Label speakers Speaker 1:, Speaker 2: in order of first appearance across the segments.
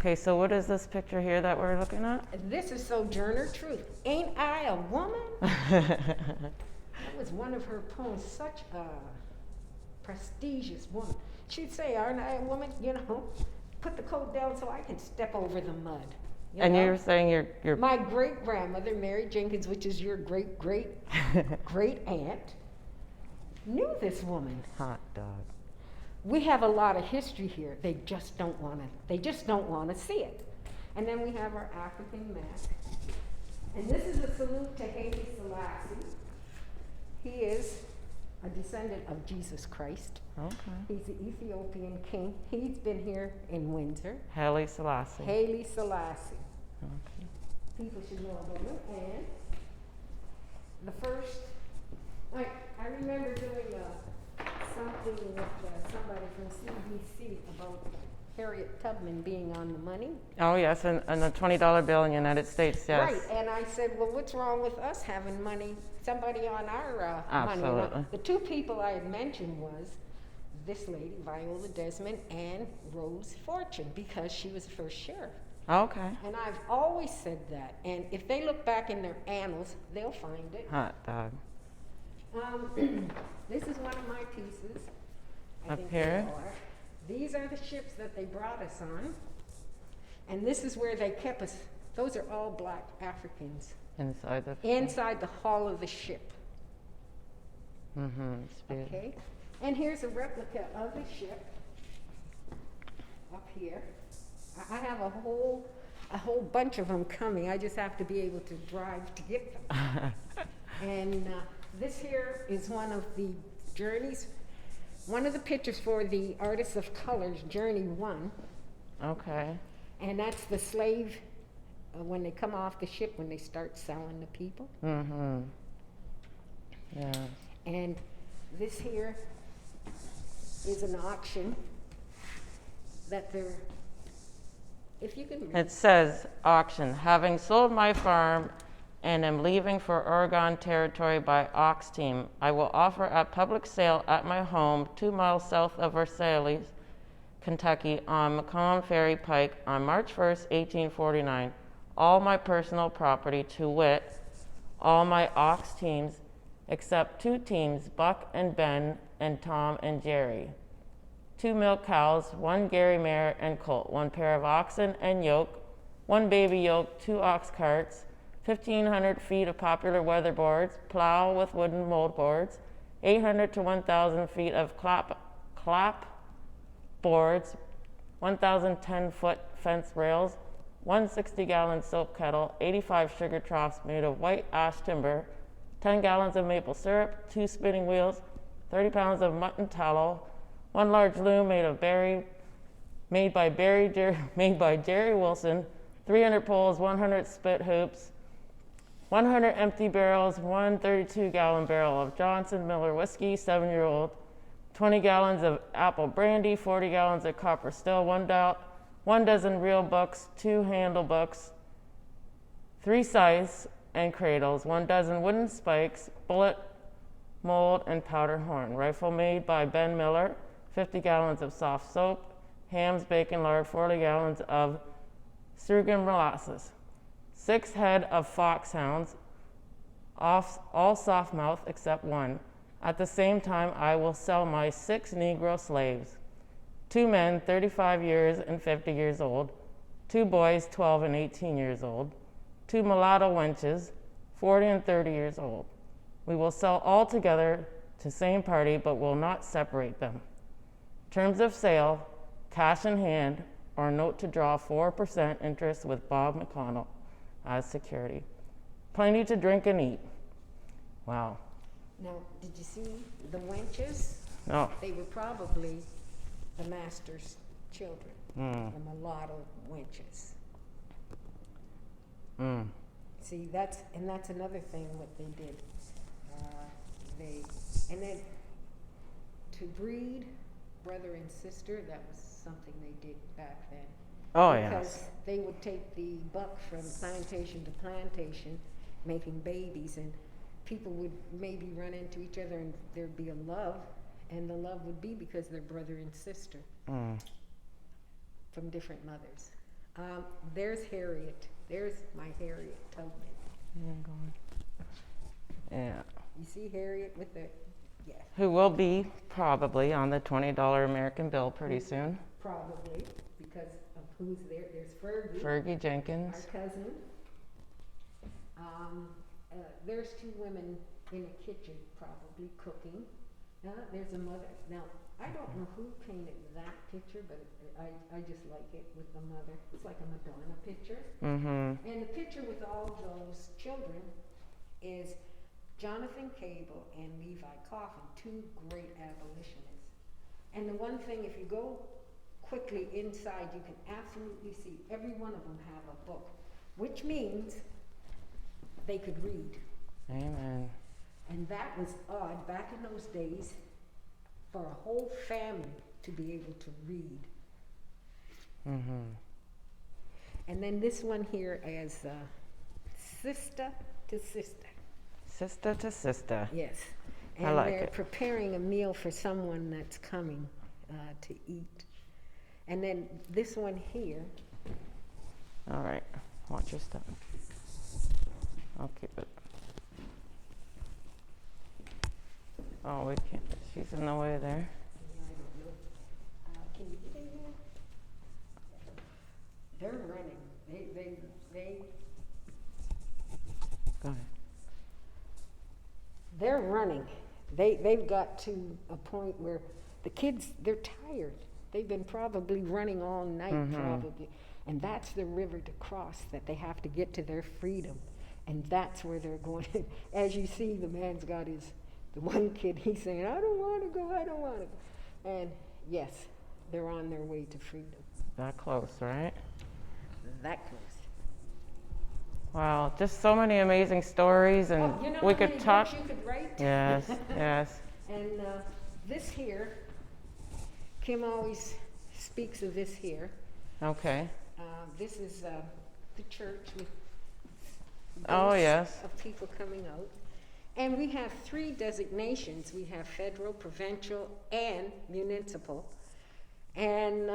Speaker 1: Okay, so what is this picture here that we're looking at?
Speaker 2: This is Sojourner Truth. Ain't I a woman? That was one of her poems, such a prestigious woman. She'd say, aren't I a woman? You know, put the coat down so I can step over the mud.
Speaker 1: And you're saying you're
Speaker 2: My great grandmother, Mary Jenkins, which is your great great great aunt, knew this woman.
Speaker 1: hot dog.
Speaker 2: We have a lot of history here. They just don't want to see it. And then we have our African mask. And this is a salute to Haile Selassie. He is a descendant of Jesus Christ.
Speaker 1: Okay.
Speaker 2: He's the Ethiopian king. He's been here in Windsor.
Speaker 1: Haile Selassie.
Speaker 2: Haile Selassie.
Speaker 1: Okay.
Speaker 2: People should know about him. And the first, I remember doing something with somebody from CBC about Harriet Tubman being on the money.
Speaker 1: Oh yes, and the $20 bill in the United States, yes.
Speaker 2: Right, and I said, well, what's wrong with us having money, somebody on our money?
Speaker 1: Absolutely.
Speaker 2: The two people I had mentioned was this lady, Viola Desmond, and Rose Fortune, because she was the first sheriff.
Speaker 1: Okay.
Speaker 2: And I've always said that, and if they look back in their annals, they'll find it.
Speaker 1: Hot dog.
Speaker 2: This is one of my pieces. I
Speaker 1: Up
Speaker 2: think
Speaker 1: here?
Speaker 2: they are. These are the ships that they brought us on. And this is where they kept us. Those are all black Africans. Inside the hull of the ship.
Speaker 1: Mm-hmm.
Speaker 2: Okay? And here's a replica of the ship up here. I have a whole bunch of them coming. I just have to be able to drive to get them. And this here is one of the journeys, one of the pictures for the Artists of Colors, Journey 1.
Speaker 1: Okay.
Speaker 2: And that's the slave, when they come off the ship, when they start selling the people.
Speaker 1: Mm-hmm. Yeah.
Speaker 2: And this here is an auction that they're, if you can read.
Speaker 1: It says, auction, having sold my farm and am leaving for Oregon Territory by ox team, I will offer at public sale at my home 2 miles south of Versailles, Kentucky, on Macomb Ferry Pike on March 1st, 1849, all my personal property, to wit, all my ox teams, except 2 teams, Buck and Ben and Tom and Jerry, 2 milk cows, 1 Gary mare and colt, 1 pair of oxen and yoke, 1 baby yoke, 2 ox carts, 1,500 feet of popular weatherboards, plow with wooden mold boards, 800 to 1,000 feet of clap boards, 1,010-foot fence rails, 1 60-gallon soap kettle, 85 sugar troughs made of white ash timber, 10 gallons of maple syrup, 2 spinning wheels, 30 pounds of mutton tallow, 1 large loom made by Jerry Wilson, 300 poles, 100 spit hoops, 100 empty barrels, 1 32-gallon barrel of Johnson Miller whiskey, 7-year-old, 20 gallons of apple brandy, 40 gallons of copper still, 1 dozen real books, 2 handle books, 3 scythes and cradles, 1 dozen wooden spikes, bullet, mold, and powder horn. Rifle made by Ben Miller, 50 gallons of soft soap, hams, bacon, lard, 40 gallons of sorghum molasses, 6 head of foxhounds, all soft mouth except 1. At the same time, I will sell my 6 Negro slaves, 2 men 35 years and 50 years old, 2 boys 12 and 18 years old, 2 mulatto wenches 40 and 30 years old. We will sell all together to same party, but will not separate them. Terms of sale, cash in hand, or note to draw 4% interest with Bob McConnell as security. Plenty to drink and eat. Wow.
Speaker 2: Now, did you see the wenches?
Speaker 1: No.
Speaker 2: They were probably the master's children, the mulatto wenches. See, that's another thing what they did. And then to breed brother and sister, that was something they did back then.
Speaker 1: Oh,
Speaker 2: because
Speaker 1: yes.
Speaker 2: they would take the buck from plantation to plantation, making babies, and people would maybe run into each other and there'd be a love, and the love would be because they're brother and sister from different mothers. There's Harriet. There's my Harriet Tubman.
Speaker 1: Yeah.
Speaker 2: You see Harriet with the, yeah.
Speaker 1: Who will be probably on the $20 American bill pretty soon.
Speaker 2: Probably, because of who's there. There's Fergie.
Speaker 1: Fergie Jenkins.
Speaker 2: Our cousin. There's two women in a kitchen, probably cooking. There's a mother. Now, I don't know who painted that picture, but I just like it with the mother. It's like a Madonna picture.
Speaker 1: Mm-hmm.
Speaker 2: And the picture with all those children is Jonathan Cable and Levi Coffin, two great abolitionists. And the one thing, if you go quickly inside, you can absolutely see every one of them have a book, which means they could read.
Speaker 1: Amen.
Speaker 2: And that was odd back in those days for a whole family to be able to read.
Speaker 1: Mm-hmm.
Speaker 2: And then this one here is sister to sister.
Speaker 1: Sister to sister.
Speaker 2: Yes.
Speaker 1: I
Speaker 2: And
Speaker 1: like
Speaker 2: they're
Speaker 1: it.
Speaker 2: preparing a meal for someone that's coming to eat. And then this one here.
Speaker 1: All right. Watch your step. I'll keep it. Oh, we can't. She's in the way there.
Speaker 2: I don't know. Can you get in here? They're running. They
Speaker 1: Go ahead.
Speaker 2: They're running. They've got to a point where the kids, they're tired. They've been probably running all night, probably. And that's the river to cross, that they have to get to their freedom. And that's where they're going. As you see, the man's got the one kid, he's saying, I don't want to go, I don't want to go. And yes, they're on their way to freedom.
Speaker 1: That close, right?
Speaker 2: That close.
Speaker 1: Wow, just so many amazing stories, and
Speaker 2: You know
Speaker 1: we
Speaker 2: how
Speaker 1: could
Speaker 2: many
Speaker 1: talk.
Speaker 2: books you could write?
Speaker 1: Yes, yes.
Speaker 2: And this here, Kim always speaks of this here.
Speaker 1: Okay.
Speaker 2: This is the church with
Speaker 1: Oh,
Speaker 2: ghosts
Speaker 1: yes.
Speaker 2: of people coming out. And we have 3 designations. We have federal, provincial, and municipal. And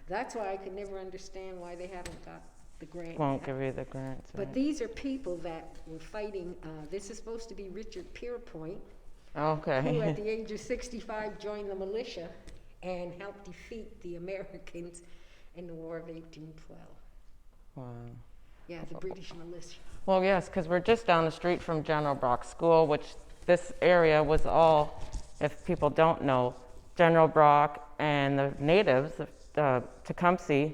Speaker 2: that's why I could never understand why they haven't got the grant
Speaker 1: Won't
Speaker 2: yet.
Speaker 1: give you the grants.
Speaker 2: But
Speaker 1: Right?
Speaker 2: these are people that were fighting. This is supposed to be Richard Pierpoint, who at
Speaker 1: Okay.
Speaker 2: the age of 65 joined the militia and helped defeat the Americans in the War of 1812.
Speaker 1: Wow.
Speaker 2: Yeah, the British militia.
Speaker 1: Well, yes, because we're just down the street from General Brock School, which this area was all, if people don't know, General Brock and the natives of Tecumseh,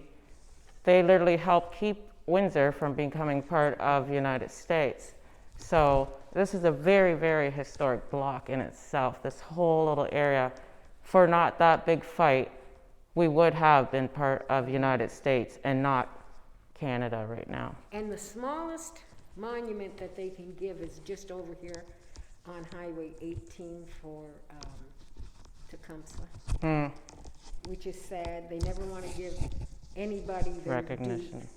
Speaker 1: they literally helped keep Windsor from becoming part of the United States. So this is a very, very historic block in itself, this whole little area. For not that big fight, we would have been part of the United States and not Canada right now.
Speaker 2: And the smallest monument that they can give is just over here on Highway 18 for Tecumseh, which is sad. They never want to give anybody their
Speaker 1: Recognition.
Speaker 2: due.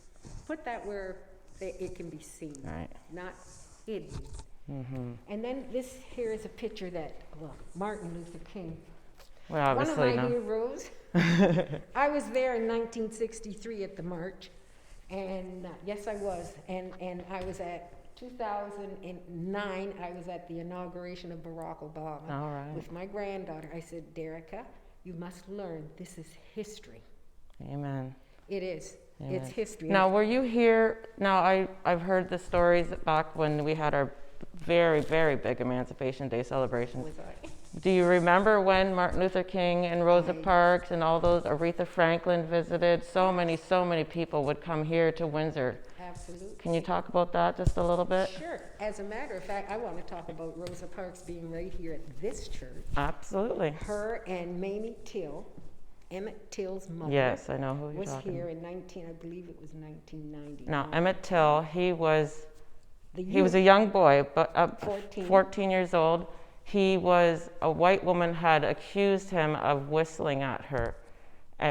Speaker 2: Put that where it can be seen,
Speaker 1: Right.
Speaker 2: not hidden.
Speaker 1: Mm-hmm.
Speaker 2: And then this here is a picture that, well, Martin Luther King,
Speaker 1: Well,
Speaker 2: one of
Speaker 1: obviously
Speaker 2: my
Speaker 1: no.
Speaker 2: heroes. I was there in 1963 at the march, and yes, I was. And I was at 2009. I was at the inauguration of Barack Obama
Speaker 1: All right.
Speaker 2: with my granddaughter. I said, Derica, you must learn. This is history.
Speaker 1: Amen.
Speaker 2: It is.
Speaker 1: Amen.
Speaker 2: It's history.
Speaker 1: Now, were you here? Now, I've heard the stories back when we had our very, very big Emancipation Day celebration.
Speaker 2: Was I?
Speaker 1: Do you remember when Martin Luther King and Rosa Parks and all those, Aretha Franklin visited? So many people would come here to Windsor.
Speaker 2: Absolutely.
Speaker 1: Can you talk about that just a little bit?
Speaker 2: Sure. As a matter of fact, I want to talk about Rosa Parks being right here at this church.
Speaker 1: Absolutely.
Speaker 2: Her and Mamie Till, Emmett Till's mother,
Speaker 1: Yes, I know who you're
Speaker 2: was
Speaker 1: talking
Speaker 2: here
Speaker 1: about.
Speaker 2: in I believe it was 1990.
Speaker 1: Now, Emmett Till, he was
Speaker 2: The
Speaker 1: a
Speaker 2: youth,
Speaker 1: young boy, but
Speaker 2: 14.
Speaker 1: 14 years old. A white woman had accused him of whistling at her,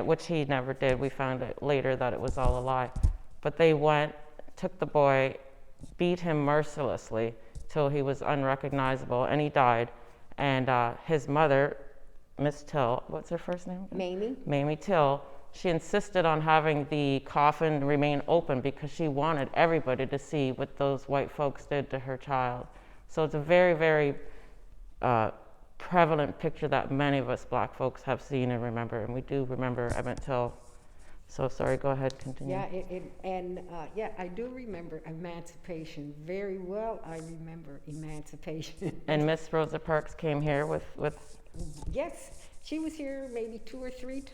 Speaker 1: which he never did. We found out later that it was all a lie. But they took the boy, beat him mercilessly till he was unrecognizable, and he died. And his mother, Miss Till, what's her first name?
Speaker 2: Mamie.
Speaker 1: Mamie Till, she insisted on having the coffin remain open because she wanted everybody to see what those white folks did to her child. So it's a very, very prevalent picture that many of us black folks have seen and remember, and we do remember Emmett Till. So sorry, go ahead, continue.
Speaker 2: Yeah, I do remember emancipation very well. I remember emancipation.
Speaker 1: And Miss Rosa Parks came here with
Speaker 2: Yes, she was here maybe 2 or 3 times.